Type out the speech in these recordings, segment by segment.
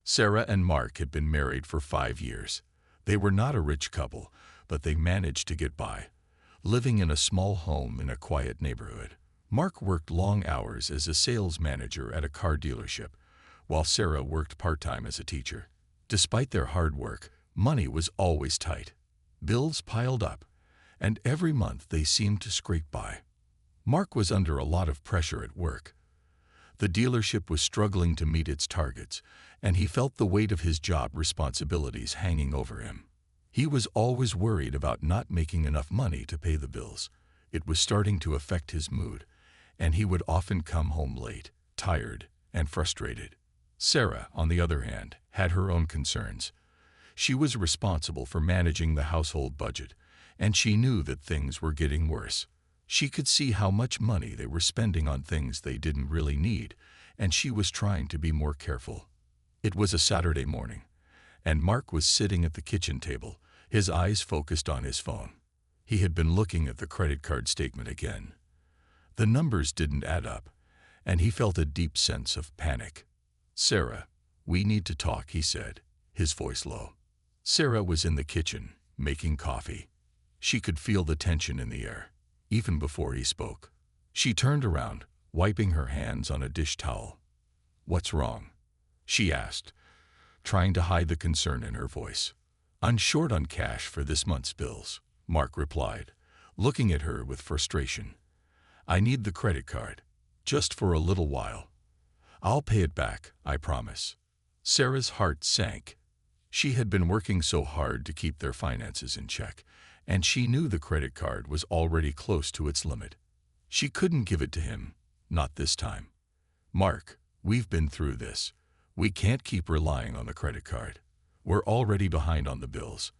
Sarah and Mark had been married for 5 years. They were not a rich couple, but they managed to get by, living in a small home in a quiet neighborhood. Mark worked long hours as a sales manager at a car dealership, while Sarah worked part-time as a teacher. Despite their hard work, money was always tight. Bills piled up, and every month they seemed to scrape by. Mark was under a lot of pressure at work. The dealership was struggling to meet its targets, and he felt the weight of his job responsibilities hanging over him. He was always worried about not making enough money to pay the bills. It was starting to affect his mood, and he would often come home late, tired, and frustrated. Sarah, on the other hand, had her own concerns. She was responsible for managing the household budget, and she knew that things were getting worse. She could see how much money they were spending on things they didn't really need, and she was trying to be more careful. It was a Saturday morning, and Mark was sitting at the kitchen table, his eyes focused on his phone. He had been looking at the credit card statement again. The numbers didn't add up, and he felt a deep sense of panic. "Sarah, we need to talk," he said, his voice low. Sarah was in the kitchen, making coffee. She could feel the tension in the air, even before he spoke. She turned around, wiping her hands on a dish towel. "What's wrong?" she asked, trying to hide the concern in her voice. "I'm short on cash for this month's bills," Mark replied, looking at her with frustration. "I need the credit card, just for a little while. I'll pay it back, I promise." Sarah's heart sank. She had been working so hard to keep their finances in check, and she knew the credit card was already close to its limit. She couldn't give it to him, not this time. "Mark, we've been through this. We can't keep relying on the credit card. We're already behind on the bills.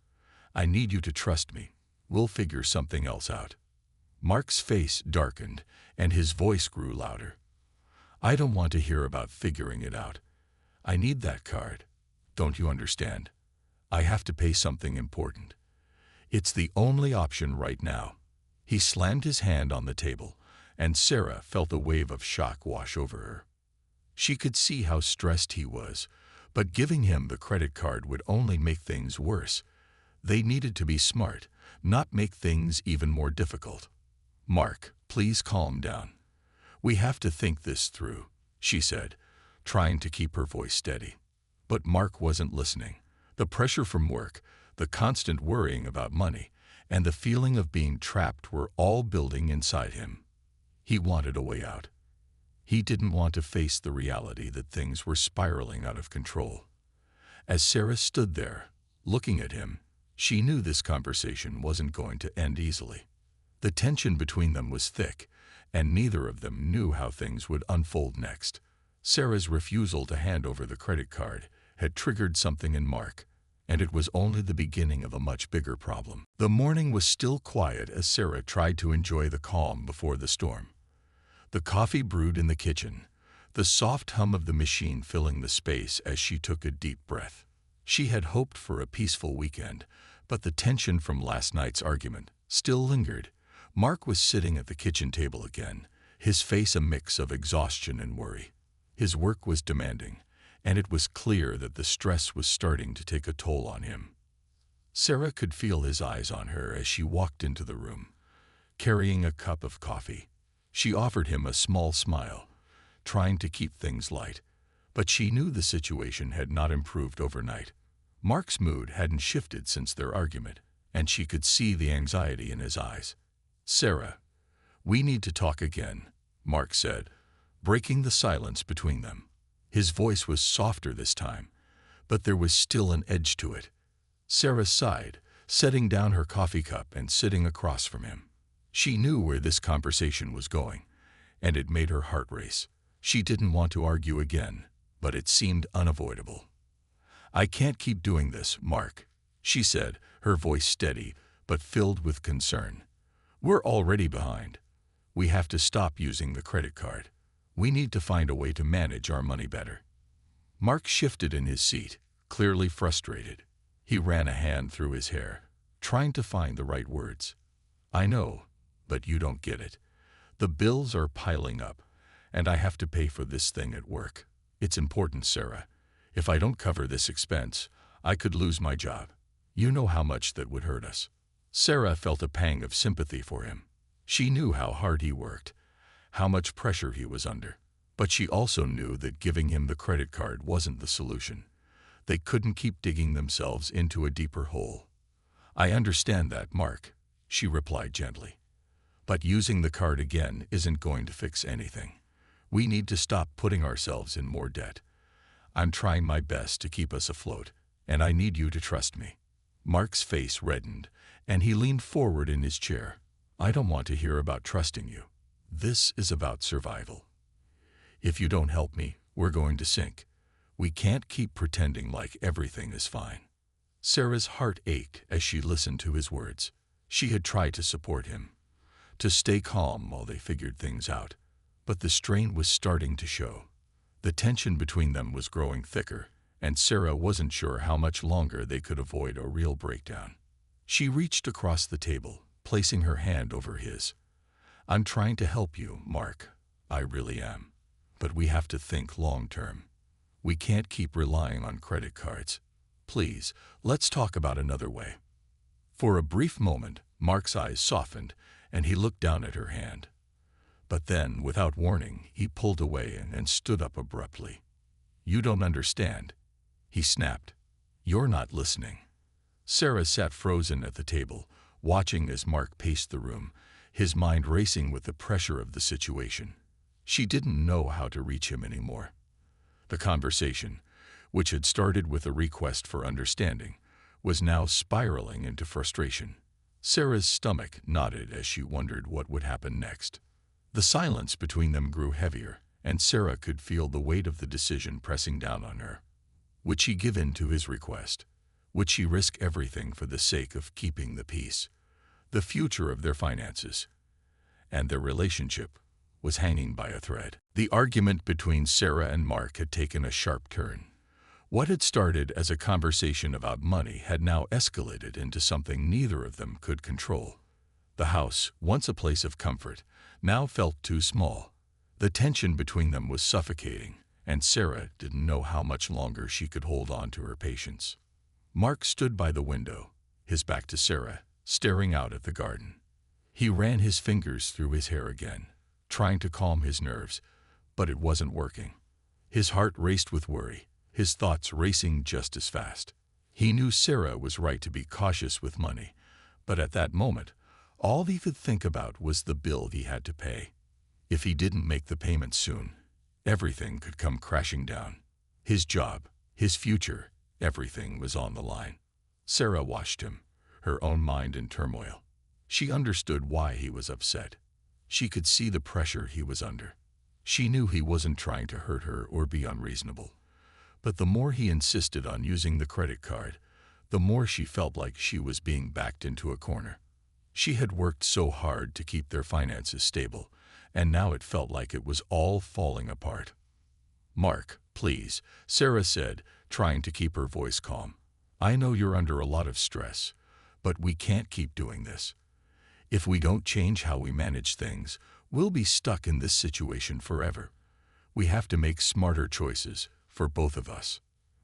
I need you to trust me. We'll figure something else out." Mark's face darkened, and his voice grew louder. "I don't want to hear about figuring it out. I need that card. Don't you understand? I have to pay something important. It's the only option right now." He slammed his hand on the table, and Sarah felt a wave of shock wash over her. She could see how stressed he was, but giving him the credit card would only make things worse. They needed to be smart, not make things even more difficult. "Mark, please calm down. We have to think this through," she said, trying to keep her voice steady. But Mark wasn't listening. The pressure from work, the constant worrying about money, and the feeling of being trapped were all building inside him. He wanted a way out. He didn't want to face the reality that things were spiraling out of control. As Sarah stood there, looking at him, she knew this conversation wasn't going to end easily. The tension between them was thick, and neither of them knew how things would unfold next. Sarah's refusal to hand over the credit card had triggered something in Mark, and it was only the beginning of a much bigger problem. The morning was still quiet as Sarah tried to enjoy the calm before the storm. The coffee brewed in the kitchen, the soft hum of the machine filling the space as she took a deep breath. She had hoped for a peaceful weekend, but the tension from last night's argument still lingered. Mark was sitting at the kitchen table again, his face a mix of exhaustion and worry. His work was demanding, and it was clear that the stress was starting to take a toll on him. Sarah could feel his eyes on her as she walked into the room, carrying a cup of coffee. She offered him a small smile, trying to keep things light, but she knew the situation had not improved overnight. Mark's mood hadn't shifted since their argument, and she could see the anxiety in his eyes. "Sarah, we need to talk again," Mark said, breaking the silence between them. His voice was softer this time, but there was still an edge to it. Sarah sighed, setting down her coffee cup and sitting across from him. She knew where this conversation was going, and it made her heart race. She didn't want to argue again, but it seemed unavoidable. "I can't keep doing this, Mark," she said, her voice steady but filled with concern. "We're already behind. We have to stop using the credit card. We need to find a way to manage our money better." Mark shifted in his seat, clearly frustrated. He ran a hand through his hair, trying to find the right words. "I know, but you don't get it. The bills are piling up, and I have to pay for this thing at work. It's important, Sarah. If I don't cover this expense, I could lose my job. You know how much that would hurt us." Sarah felt a pang of sympathy for him. She knew how hard he worked, how much pressure he was under. But she also knew that giving him the credit card wasn't the solution. They couldn't keep digging themselves into a deeper hole. "I understand that, Mark," she replied gently. "But using the card again isn't going to fix anything. We need to stop putting ourselves in more debt. I'm trying my best to keep us afloat, and I need you to trust me." Mark's face reddened, and he leaned forward in his chair. "I don't want to hear about trusting you. This is about survival. If you don't help me, we're going to sink. We can't keep pretending like everything is fine." Sarah's heart ached as she listened to his words. She had tried to support him, to stay calm while they figured things out. But the strain was starting to show. The tension between them was growing thicker, and Sarah wasn't sure how much longer they could avoid a real breakdown. She reached across the table, placing her hand over his. "I'm trying to help you, Mark. I really am. But we have to think long term. We can't keep relying on credit cards. Please, let's talk about another way." For a brief moment, Mark's eyes softened, and he looked down at her hand. But then, without warning, he pulled away and stood up abruptly. "You don't understand," he snapped. "You're not listening." Sarah sat frozen at the table, watching as Mark paced the room, his mind racing with the pressure of the situation. She didn't know how to reach him anymore. The conversation, which had started with a request for understanding, was now spiraling into frustration. Sarah's stomach knotted as she wondered what would happen next. The silence between them grew heavier, and Sarah could feel the weight of the decision pressing down on her. Would she give in to his request? Would she risk everything for the sake of keeping the peace? The future of their finances and their relationship was hanging by a thread. The argument between Sarah and Mark had taken a sharp turn. What had started as a conversation about money had now escalated into something neither of them could control. The house, once a place of comfort, now felt too small. The tension between them was suffocating, and Sarah didn't know how much longer she could hold on to her patience. Mark stood by the window, his back to Sarah, staring out at the garden. He ran his fingers through his hair again, trying to calm his nerves, but it wasn't working. His heart raced with worry, his thoughts racing just as fast. He knew Sarah was right to be cautious with money, but at that moment, all he could think about was the bill he had to pay. If he didn't make the payment soon, everything could come crashing down. His job, his future, everything was on the line. Sarah watched him, her own mind in turmoil. She understood why he was upset. She could see the pressure he was under. She knew he wasn't trying to hurt her or be unreasonable. But the more he insisted on using the credit card, the more she felt like she was being backed into a corner. She had worked so hard to keep their finances stable, and now it felt like it was all falling apart. "Mark, please," Sarah said, trying to keep her voice calm. "I know you're under a lot of stress, but we can't keep doing this. If we don't change how we manage things, we'll be stuck in this situation forever. We have to make smarter choices for both of us."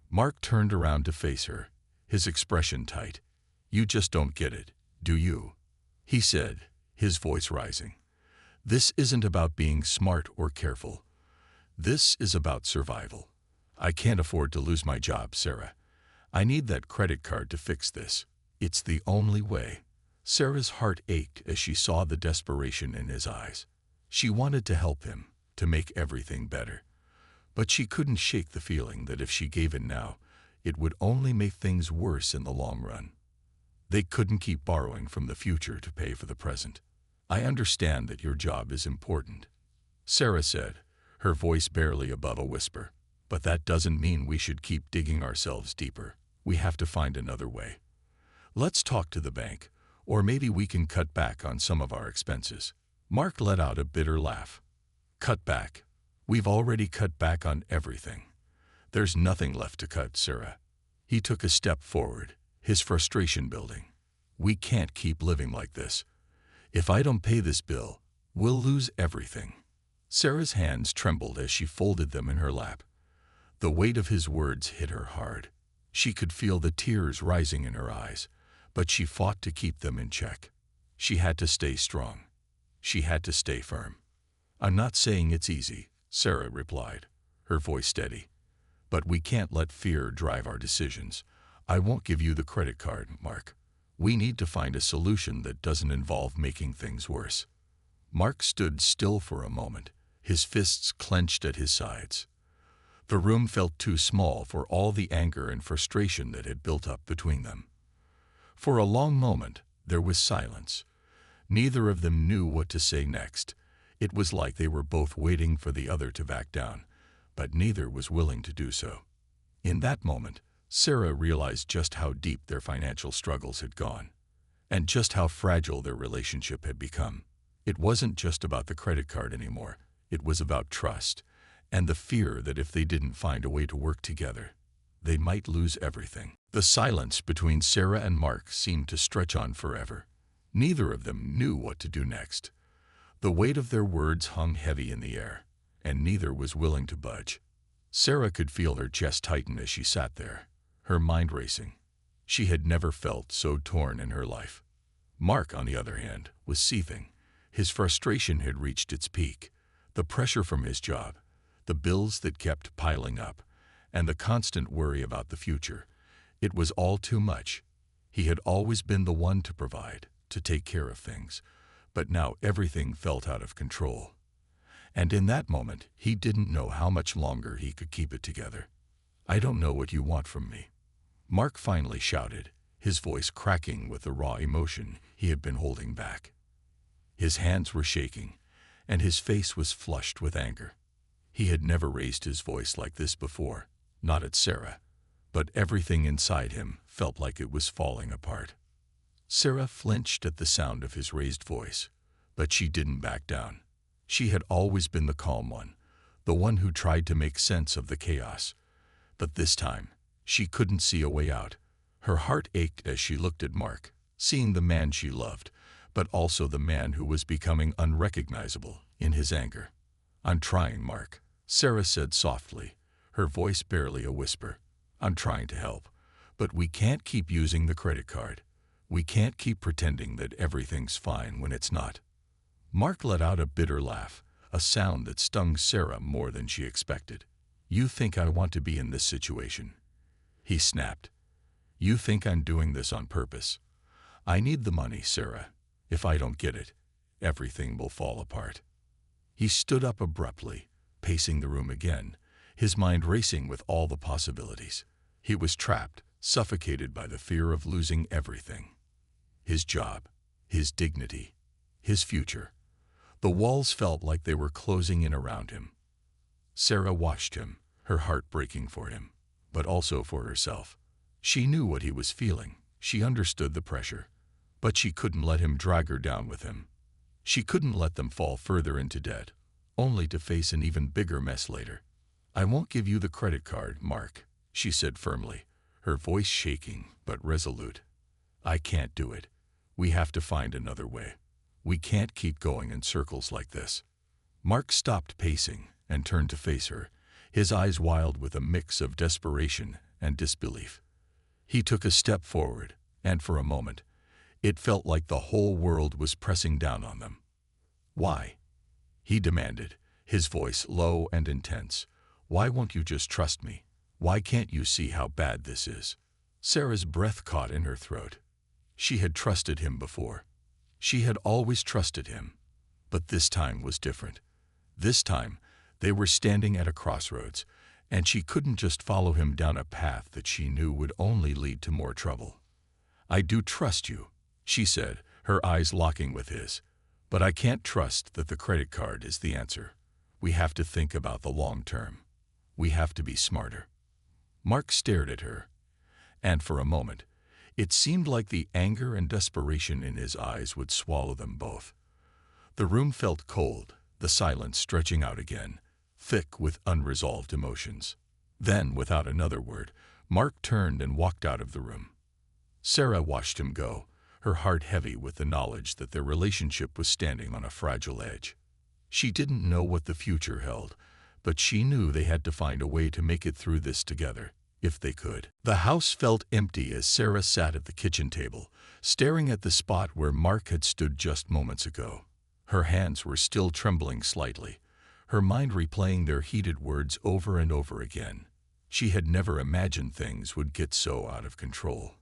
Mark turned around to face her, his expression tight. "You just don't get it, do you?" he said, his voice rising. "This isn't about being smart or careful. This is about survival. I can't afford to lose my job, Sarah. I need that credit card to fix this. It's the only way." Sarah's heart ached as she saw the desperation in his eyes. She wanted to help him, to make everything better. But she couldn't shake the feeling that if she gave in now, it would only make things worse in the long run. They couldn't keep borrowing from the future to pay for the present. "I understand that your job is important," Sarah said, her voice barely above a whisper. "But that doesn't mean we should keep digging ourselves deeper. We have to find another way. Let's talk to the bank, or maybe we can cut back on some of our expenses." Mark let out a bitter laugh. "Cut back? We've already cut back on everything. There's nothing left to cut, Sarah." He took a step forward, his frustration building. "We can't keep living like this. If I don't pay this bill, we'll lose everything." Sarah's hands trembled as she folded them in her lap. The weight of his words hit her hard. She could feel the tears rising in her eyes, but she fought to keep them in check. She had to stay strong. She had to stay firm. "I'm not saying it's easy," Sarah replied, her voice steady. "But we can't let fear drive our decisions. I won't give you the credit card, Mark. We need to find a solution that doesn't involve making things worse." Mark stood still for a moment, his fists clenched at his sides. The room felt too small for all the anger and frustration that had built up between them. For a long moment, there was silence. Neither of them knew what to say next. It was like they were both waiting for the other to back down, but neither was willing to do so. In that moment, Sarah realized just how deep their financial struggles had gone, and just how fragile their relationship had become. It wasn't just about the credit card anymore. It was about trust, and the fear that if they didn't find a way to work together, they might lose everything. The silence between Sarah and Mark seemed to stretch on forever. Neither of them knew what to do next. The weight of their words hung heavy in the air, and neither was willing to budge. Sarah could feel her chest tighten as she sat there, her mind racing. She had never felt so torn in her life. Mark, on the other hand, was seething. His frustration had reached its peak. The pressure from his job, the bills that kept piling up, and the constant worry about the future. It was all too much. He had always been the one to provide, to take care of things, but now everything felt out of control. And in that moment, he didn't know how much longer he could keep it together. "I don't know what you want from me," Mark finally shouted, his voice cracking with the raw emotion he had been holding back. His hands were shaking, and his face was flushed with anger. He had never raised his voice like this before, not at Sarah, but everything inside him felt like it was falling apart. Sarah flinched at the sound of his raised voice, but she didn't back down. She had always been the calm one, the one who tried to make sense of the chaos. But this time, she couldn't see a way out. Her heart ached as she looked at Mark, seeing the man she loved, but also the man who was becoming unrecognizable in his anger. "I'm trying, Mark," Sarah said softly, her voice barely a whisper. "I'm trying to help, but we can't keep using the credit card. We can't keep pretending that everything's fine when it's not." Mark let out a bitter laugh, a sound that stung Sarah more than she expected. "You think I want to be in this situation?" he snapped. "You think I'm doing this on purpose? I need the money, Sarah. If I don't get it, everything will fall apart." He stood up abruptly, pacing the room again, his mind racing with all the possibilities. He was trapped, suffocated by the fear of losing everything. His job, his dignity, his future. The walls felt like they were closing in around him. Sarah watched him, her heart breaking for him, but also for herself. She knew what he was feeling. She understood the pressure, but she couldn't let him drag her down with him. She couldn't let them fall further into debt, only to face an even bigger mess later. "I won't give you the credit card, Mark," she said firmly, her voice shaking but resolute. "I can't do it. We have to find another way. We can't keep going in circles like this." Mark stopped pacing and turned to face her, his eyes wild with a mix of desperation and disbelief. He took a step forward, and for a moment, it felt like the whole world was pressing down on them. "Why?" he demanded, his voice low and intense. "Why won't you just trust me? Why can't you see how bad this is?" Sarah's breath caught in her throat. She had trusted him before. She had always trusted him. But this time was different. This time, they were standing at a crossroads, and she couldn't just follow him down a path that she knew would only lead to more trouble. "I do trust you," she said, her eyes locking with his. "But I can't trust that the credit card is the answer. We have to think about the long term. We have to be smarter." Mark stared at her, and for a moment, it seemed like the anger and desperation in his eyes would swallow them both. The room felt cold, the silence stretching out again, thick with unresolved emotions. Then, without another word, Mark turned and walked out of the room. Sarah watched him go, her heart heavy with the knowledge that their relationship was standing on a fragile edge. She didn't know what the future held, but she knew they had to find a way to make it through this together, if they could. The house felt empty as Sarah sat at the kitchen table, staring at the spot where Mark had stood just moments ago. Her hands were still trembling slightly, her mind replaying their heated words over and over again. She had never imagined things would get so out of control.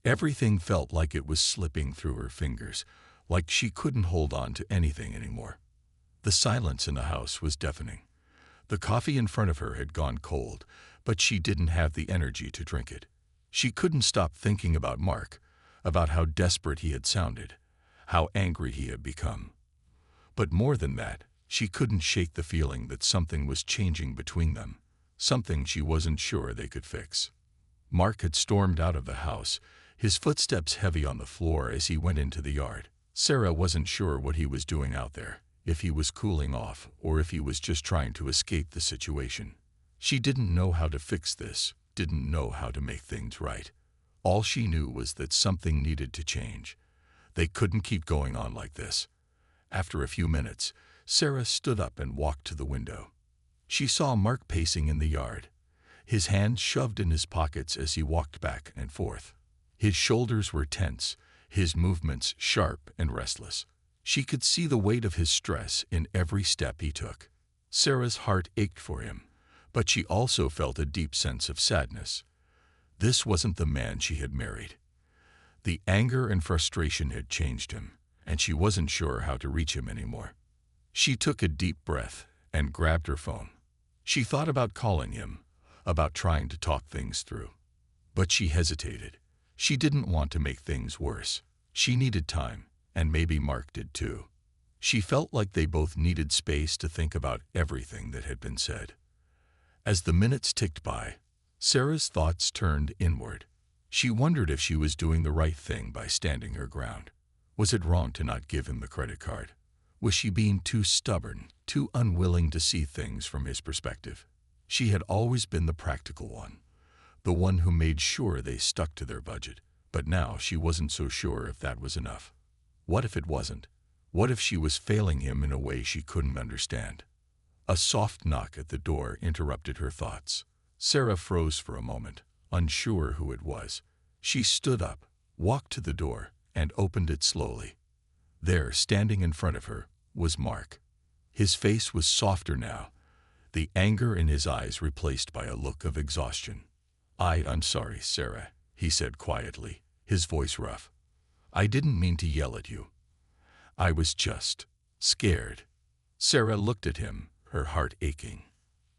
Everything felt like it was slipping through her fingers, like she couldn't hold on to anything anymore. The silence in the house was deafening. The coffee in front of her had gone cold, but she didn't have the energy to drink it. She couldn't stop thinking about Mark, about how desperate he had sounded, how angry he had become. But more than that, she couldn't shake the feeling that something was changing between them, something she wasn't sure they could fix. Mark had stormed out of the house, his footsteps heavy on the floor as he went into the yard. Sarah wasn't sure what he was doing out there, if he was cooling off or if he was just trying to escape the situation. She didn't know how to fix this, didn't know how to make things right. All she knew was that something needed to change. They couldn't keep going on like this. After a few minutes, Sarah stood up and walked to the window. She saw Mark pacing in the yard, his hands shoved in his pockets as he walked back and forth. His shoulders were tense, his movements sharp and restless. She could see the weight of his stress in every step he took. Sarah's heart ached for him, but she also felt a deep sense of sadness. This wasn't the man she had married. The anger and frustration had changed him, and she wasn't sure how to reach him anymore. She took a deep breath and grabbed her phone. She thought about calling him, about trying to talk things through. But she hesitated. She didn't want to make things worse. She needed time, and maybe Mark did too. She felt like they both needed space to think about everything that had been said. As the minutes ticked by, Sarah's thoughts turned inward. She wondered if she was doing the right thing by standing her ground. Was it wrong to not give him the credit card? Was she being too stubborn, too unwilling to see things from his perspective? She had always been the practical one, the one who made sure they stuck to their budget, but now she wasn't so sure if that was enough. What if it wasn't? What if she was failing him in a way she couldn't understand? A soft knock at the door interrupted her thoughts. Sarah froze for a moment, unsure who it was. She stood up, walked to the door, and opened it slowly. There, standing in front of her, was Mark. His face was softer now, the anger in his eyes replaced by a look of exhaustion. I'm sorry, Sarah, he said quietly, his voice rough. I didn't mean to yell at you. I was just scared. Sarah looked at him, her heart aching.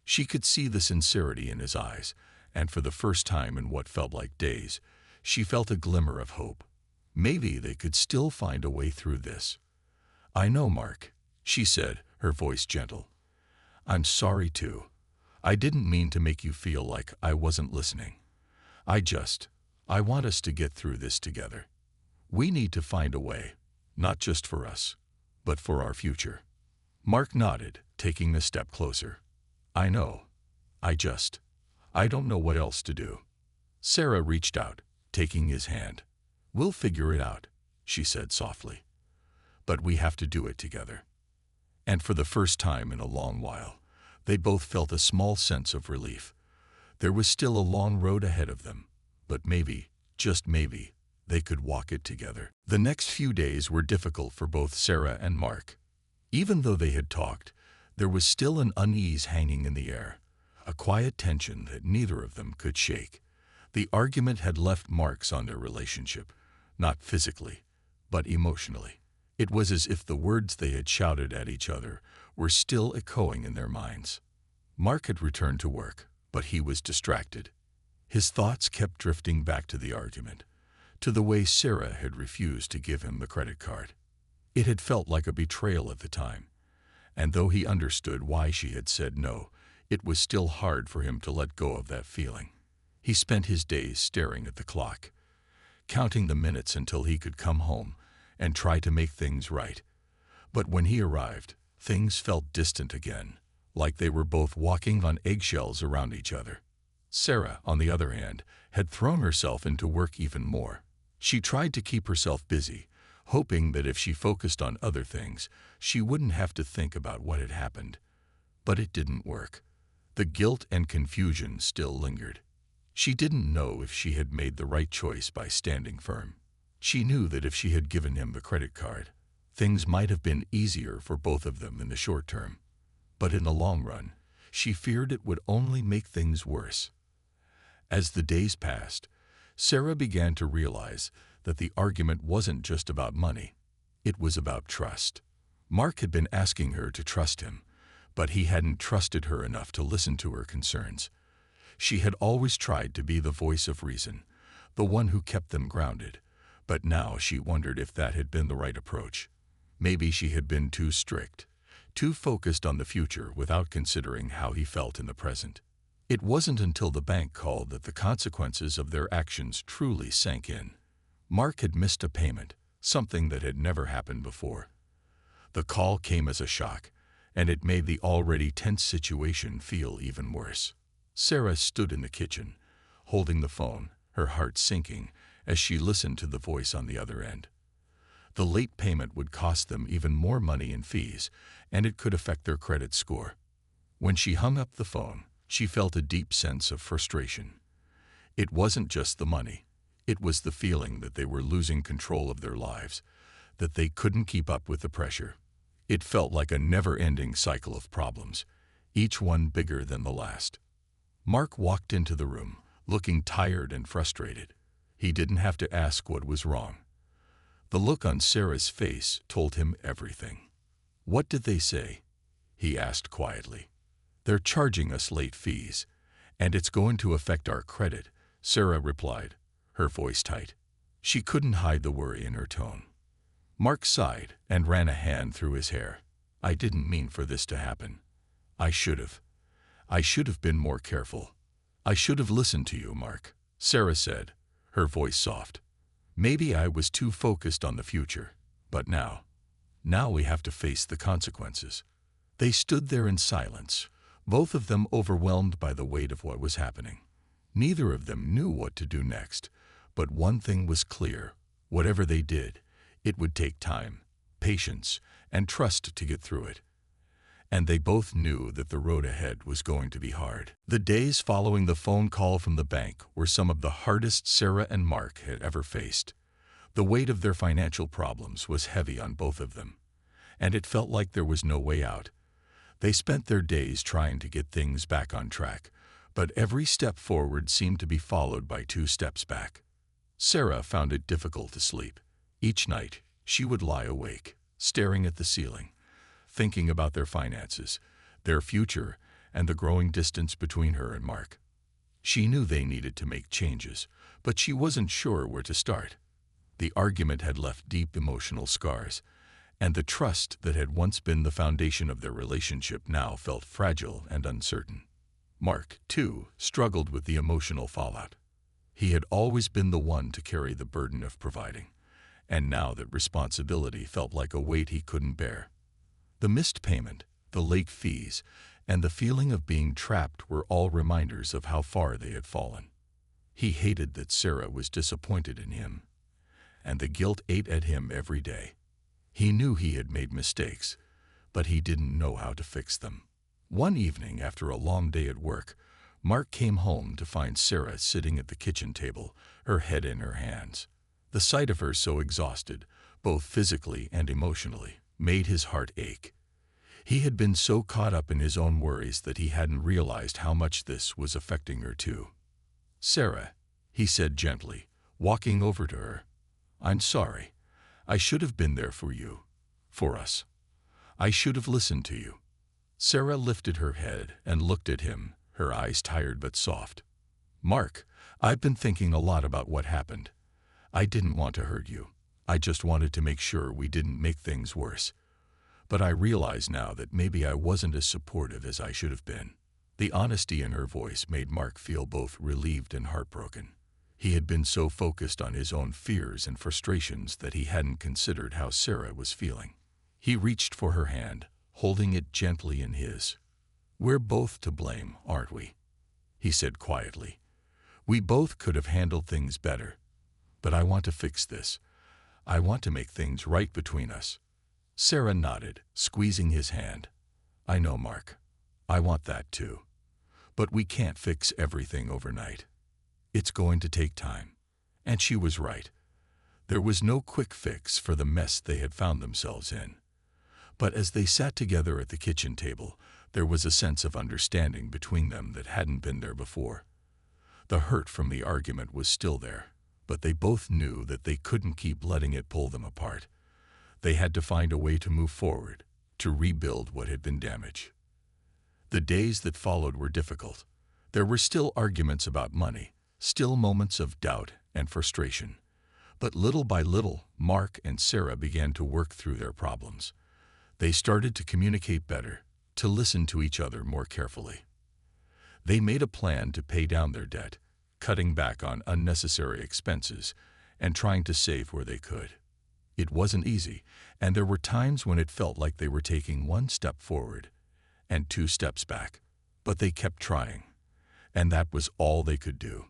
She could see the sincerity in his eyes, and for the first time in what felt like days, she felt a glimmer of hope. Maybe they could still find a way through this. I know, Mark, she said, her voice gentle. I'm sorry too. I didn't mean to make you feel like I wasn't listening. I want us to get through this together. We need to find a way, not just for us, but for our future. Mark nodded, taking a step closer. I know. I don't know what else to do. Sarah reached out, taking his hand. We'll figure it out, she said softly. But we have to do it together. And for the first time in a long while, they both felt a small sense of relief. There was still a long road ahead of them, but maybe, just maybe, they could walk it together. The next few days were difficult for both Sarah and Mark. Even though they had talked, there was still an unease hanging in the air, a quiet tension that neither of them could shake. The argument had left marks on their relationship, not physically, but emotionally. It was as if the words they had shouted at each other were still echoing in their minds. Mark had returned to work, but he was distracted. His thoughts kept drifting back to the argument, to the way Sarah had refused to give him the credit card. It had felt like a betrayal at the time, and though he understood why she had said no, it was still hard for him to let go of that feeling. He spent his days staring at the clock, counting the minutes until he could come home and try to make things right. But when he arrived, things felt distant again, like they were both walking on eggshells around each other. Sarah, on the other hand, had thrown herself into work even more. She tried to keep herself busy, hoping that if she focused on other things, she wouldn't have to think about what had happened. But it didn't work. The guilt and confusion still lingered. She didn't know if she had made the right choice by standing firm. She knew that if she had given him the credit card, things might have been easier for both of them in the short term. But in the long run, she feared it would only make things worse. As the days passed, Sarah began to realize that the argument wasn't just about money. It was about trust. Mark had been asking her to trust him, but he hadn't trusted her enough to listen to her concerns. She had always tried to be the voice of reason, the one who kept them grounded, but now she wondered if that had been the right approach. Maybe she had been too strict, too focused on the future without considering how he felt in the present. It wasn't until the bank called that the consequences of their actions truly sank in. Mark had missed a payment, something that had never happened before. The call came as a shock, and it made the already tense situation feel even worse. Sarah stood in the kitchen, holding the phone, her heart sinking as she listened to the voice on the other end. The late payment would cost them even more money in fees, and it could affect their credit score. When she hung up the phone, she felt a deep sense of frustration. It wasn't just the money. It was the feeling that they were losing control of their lives, that they couldn't keep up with the pressure. It felt like a never-ending cycle of problems, each one bigger than the last. Mark walked into the room, looking tired and frustrated. He didn't have to ask what was wrong. The look on Sarah's face told him everything. "What did they say?" he asked quietly. "They're charging us late fees, and it's going to affect our credit," Sarah replied, her voice tight. She couldn't hide the worry in her tone. Mark sighed and ran a hand through his hair. "I didn't mean for this to happen. I should have. I should have been more careful. I should have listened to you, Mark," Sarah said, her voice soft. "Maybe I was too focused on the future, but now we have to face the consequences." They stood there in silence, both of them overwhelmed by the weight of what was happening. Neither of them knew what to do next, but one thing was clear: whatever they did, it would take time, patience, and trust to get through it. And they both knew that the road ahead was going to be hard. The days following the phone call from the bank were some of the hardest Sarah and Mark had ever faced. The weight of their financial problems was heavy on both of them, and it felt like there was no way out. They spent their days trying to get things back on track, but every step forward seemed to be followed by 2 steps back. Sarah found it difficult to sleep. Each night, she would lie awake, staring at the ceiling, thinking about their finances, their future, and the growing distance between her and Mark. She knew they needed to make changes, but she wasn't sure where to start. The argument had left deep emotional scars, and the trust that had once been the foundation of their relationship now felt fragile and uncertain. Mark, too, struggled with the emotional fallout. He had always been the one to carry the burden of providing, and now that responsibility felt like a weight he couldn't bear. The missed payment, the late fees, and the feeling of being trapped were all reminders of how far they had fallen. He hated that Sarah was disappointed in him, and the guilt ate at him every day. He knew he had made mistakes, but he didn't know how to fix them. One evening, after a long day at work, Mark came home to find Sarah sitting at the kitchen table, her head in her hands. The sight of her so exhausted, both physically and emotionally, made his heart ache. He had been so caught up in his own worries that he hadn't realized how much this was affecting her too. "Sarah," he said gently, walking over to her, "I'm sorry. I should have been there for you, for us. I should have listened to you." Sarah lifted her head and looked at him, her eyes tired but soft. "Mark, I've been thinking a lot about what happened. I didn't want to hurt you. I just wanted to make sure we didn't make things worse. But I realize now that maybe I wasn't as supportive as I should have been." The honesty in her voice made Mark feel both relieved and heartbroken. He had been so focused on his own fears and frustrations that he hadn't considered how Sarah was feeling. He reached for her hand, holding it gently in his. "We're both to blame, aren't we?" he said quietly. "We both could have handled things better. But I want to fix this. I want to make things right between us." Sarah nodded, squeezing his hand. "I know, Mark. I want that too. But we can't fix everything overnight. It's going to take time. And she was right. There was no quick fix for the mess they had found themselves in. But as they sat together at the kitchen table, there was a sense of understanding between them that hadn't been there before. The hurt from the argument was still there, but they both knew that they couldn't keep letting it pull them apart. They had to find a way to move forward, to rebuild what had been damaged. The days that followed were difficult. There were still arguments about money, still moments of doubt and frustration. But little by little, Mark and Sarah began to work through their problems. They started to communicate better, to listen to each other more carefully. They made a plan to pay down their debt, cutting back on unnecessary expenses and trying to save where they could. It wasn't easy, and there were times when it felt like they were taking one step forward and two steps back, but they kept trying, and that was all they could do.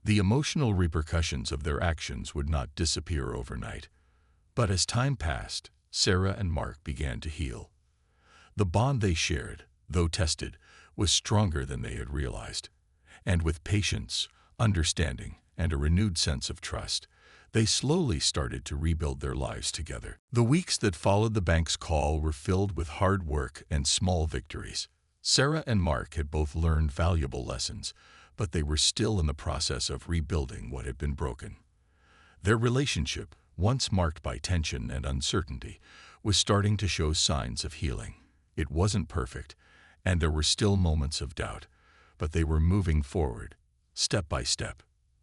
The emotional repercussions of their actions would not disappear overnight, but as time passed, Sarah and Mark began to heal. The bond they shared, though tested, was stronger than they had realized, and with patience, understanding, and a renewed sense of trust, they slowly started to rebuild their lives together. The weeks that followed the bank's call were filled with hard work and small victories. Sarah and Mark had both learned valuable lessons, but they were still in the process of rebuilding what had been broken. Their relationship, once marked by tension and uncertainty, was starting to show signs of healing. It wasn't perfect, and there were still moments of doubt, but they were moving forward, step by step.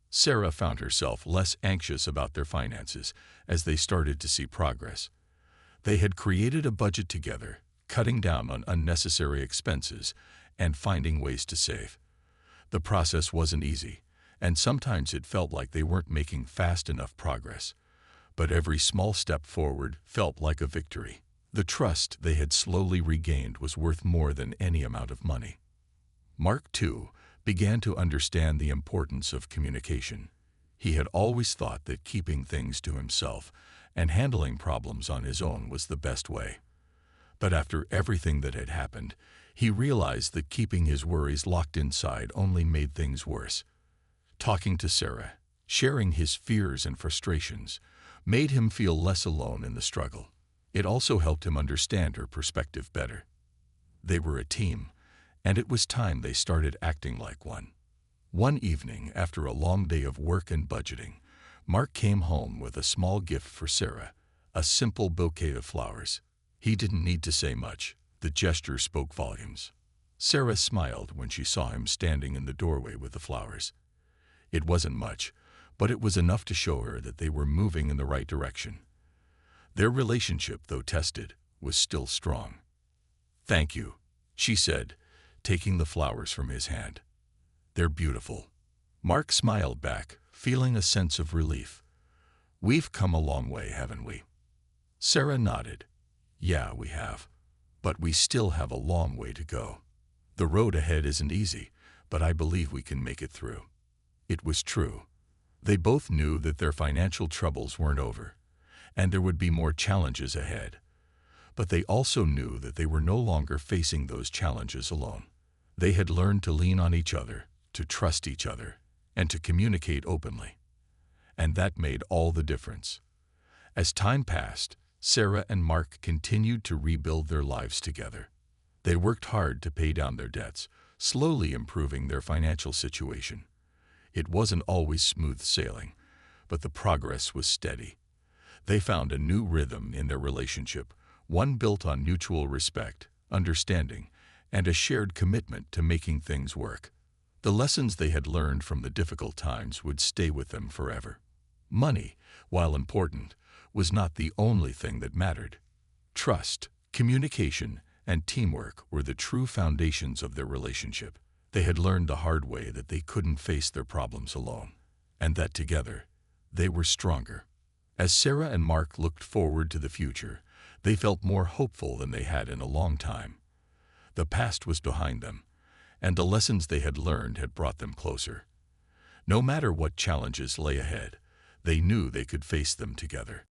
Sarah found herself less anxious about their finances as they started to see progress. They had created a budget together, cutting down on unnecessary expenses and finding ways to save. The process wasn't easy, and sometimes it felt like they weren't making fast enough progress. But every small step forward felt like a victory. The trust they had slowly regained was worth more than any amount of money. Mark, too, began to understand the importance of communication. He had always thought that keeping things to himself and handling problems on his own was the best way. But after everything that had happened, he realized that keeping his worries locked inside only made things worse. Talking to Sarah, sharing his fears and frustrations, made him feel less alone in the struggle. It also helped him understand her perspective better. They were a team, and it was time they started acting like one. One evening, after a long day of work and budgeting, Mark came home with a small gift for Sarah, a simple bouquet of flowers. He didn't need to say much. The gesture spoke volumes. Sarah smiled when she saw him standing in the doorway with the flowers. It wasn't much, but it was enough to show her that they were moving in the right direction. Their relationship, though tested, was still strong. "Thank you," she said, taking the flowers from his hand. "They're beautiful." Mark smiled back, feeling a sense of relief. "We've come a long way, haven't we?" Sarah nodded. "Yeah, we have. But we still have a long way to go. The road ahead isn't easy, but I believe we can make it through." It was true. They both knew that their financial troubles weren't over, and there would be more challenges ahead. But they also knew that they were no longer facing those challenges alone. They had learned to lean on each other, to trust each other, and to communicate openly. And that made all the difference. As time passed, Sarah and Mark continued to rebuild their lives together. They worked hard to pay down their debts, slowly improving their financial situation. It wasn't always smooth sailing, but the progress was steady. They found a new rhythm in their relationship, one built on mutual respect, understanding, and a shared commitment to making things work. The lessons they had learned from the difficult times would stay with them forever. Money, while important, was not the only thing that mattered. Trust, communication, and teamwork were the true foundations of their relationship. They had learned the hard way that they couldn't face their problems alone, and that together, they were stronger. As Sarah and Mark looked forward to the future, they felt more hopeful than they had in a long time. The past was behind them, and the lessons they had learned had brought them closer. No matter what challenges lay ahead, they knew they could face them together.